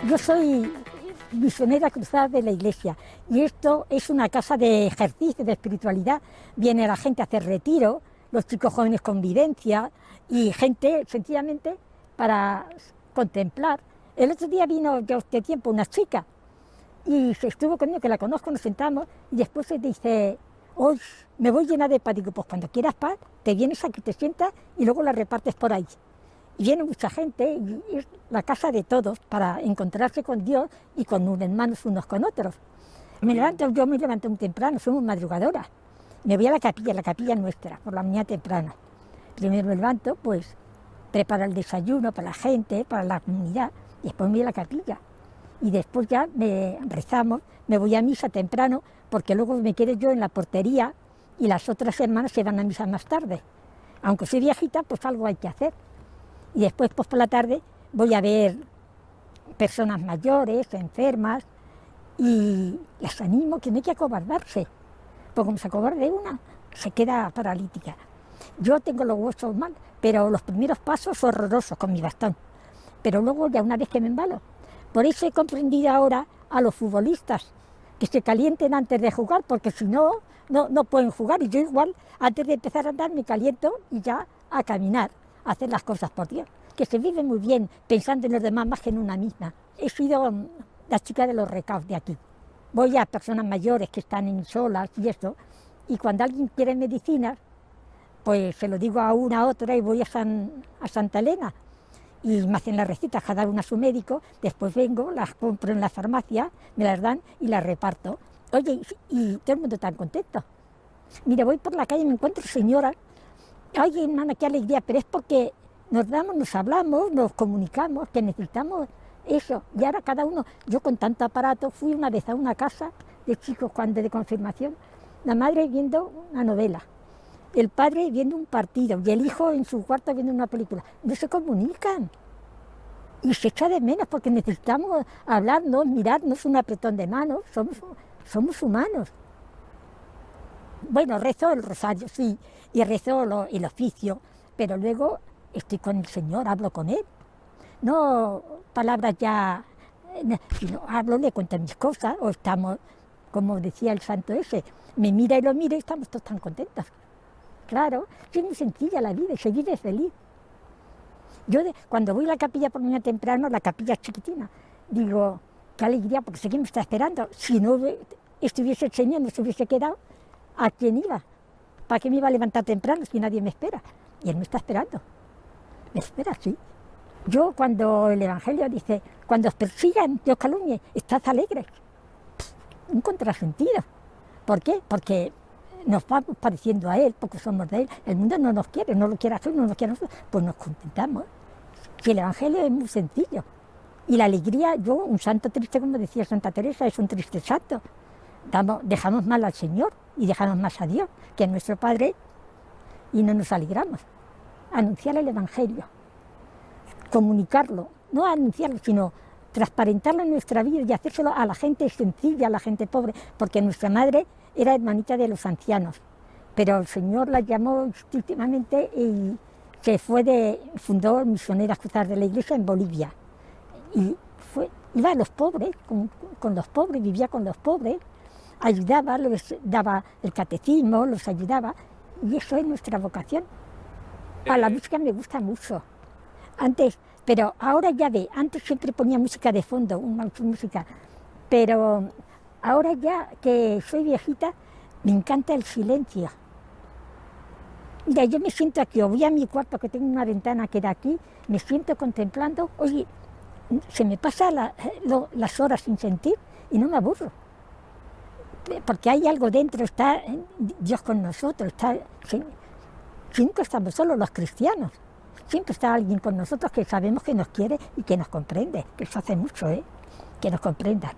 Yo soy misionera cruzada de la iglesia y esto es una casa de ejercicio, de espiritualidad. Viene la gente a hacer retiro, los chicos jóvenes convivencia y gente sencillamente para contemplar. El otro día vino ya este tiempo una chica y se estuvo conmigo, que la conozco, nos sentamos y después se dice: hoy me voy llena de paz. Digo, pues cuando quieras paz, te vienes aquí, te sientas y luego la repartes por ahí. Y viene mucha gente y es la casa de todos para encontrarse con Dios y con unos hermanos unos con otros. Yo me levanto muy temprano, somos madrugadoras. Me voy a la capilla nuestra, por la mañana temprano. Primero me levanto, pues preparo el desayuno para la gente, para la comunidad, y después me voy a la capilla. Y después ya rezamos, me voy a misa temprano, porque luego me quedo yo en la portería y las otras hermanas se van a misa más tarde. Aunque soy viejita, pues algo hay que hacer. Y después, pues por la tarde, voy a ver personas mayores, enfermas, y las animo que no hay que acobardarse, porque como se acobarde una, se queda paralítica. Yo tengo los huesos mal, pero los primeros pasos son horrorosos con mi bastón, pero luego ya una vez que me embalo. Por eso he comprendido ahora a los futbolistas, que se calienten antes de jugar, porque si no, no pueden jugar. Y yo igual, antes de empezar a andar, me caliento y ya a caminar, a hacer las cosas por Dios. Que se vive muy bien pensando en los demás más que en una misma. He sido la chica de los recados de aquí. Voy a personas mayores que están solas y esto, y cuando alguien quiere medicinas, pues se lo digo a una, a otra, y voy a Santa Elena, y me hacen las recetas, cada una a su médico, después vengo, las compro en la farmacia, me las dan y las reparto. Oye, y todo el mundo tan contento. Mira, voy por la calle y me encuentro señoras, ay, hermana, qué alegría, pero es porque nos damos, nos hablamos, nos comunicamos, que necesitamos eso. Y ahora cada uno, yo con tanto aparato, fui una vez a una casa de chicos cuando de confirmación, la madre viendo una novela, el padre viendo un partido y el hijo en su cuarto viendo una película. No se comunican y se echa de menos porque necesitamos hablarnos, mirarnos, un apretón de manos, somos humanos. Bueno, rezo el rosario, sí, y rezo el oficio, pero luego estoy con el Señor, hablo con Él. No palabras ya, sino hablo, le cuento mis cosas, o estamos, como decía el santo ese, me mira y lo mira y estamos todos tan contentos. Claro, es muy sencilla la vida y se vive feliz. Yo cuando voy a la capilla por mañana temprano, la capilla es chiquitina, digo, qué alegría, porque sé que me está esperando. Si no estuviese el Señor, no se hubiese quedado, ¿a quién iba? ¿Para qué me iba a levantar temprano si nadie me espera? Y Él me está esperando. Me espera, sí. Yo cuando el Evangelio dice, cuando os persigan y os calumnien, estad alegres. Un contrasentido. ¿Por qué? Porque nos vamos pareciendo a Él, porque somos de Él. El mundo no nos quiere, no lo quiere hacer, no nos quiere nosotros, pues nos contentamos. Si el Evangelio es muy sencillo. Y la alegría, un santo triste, como decía Santa Teresa, es un triste santo. Dejamos mal al Señor y dejamos más a Dios, que es nuestro Padre, y no nos alegramos. Anunciar el Evangelio, comunicarlo, no anunciarlo, sino transparentarlo en nuestra vida y hacérselo a la gente sencilla, a la gente pobre, porque nuestra madre era hermanita de los ancianos, pero el Señor la llamó instintivamente y se fundó Misioneras Cruzadas de la Iglesia en Bolivia. Y iba a los pobres, con los pobres, vivía con los pobres, ayudaba, les daba el catecismo, los ayudaba, y eso es nuestra vocación. A la música me gusta mucho. Antes, pero ahora ya antes siempre ponía música de fondo, una música, pero ahora ya que soy viejita, me encanta el silencio. Mira, yo me siento aquí, o voy a mi cuarto, que tengo una ventana que da aquí, me siento contemplando, oye, se me pasan las horas sin sentir y no me aburro. Porque hay algo dentro, está Dios con nosotros, siempre estamos solos los cristianos. Siempre está alguien con nosotros que sabemos que nos quiere y que nos comprende, que eso hace mucho, que nos comprendan.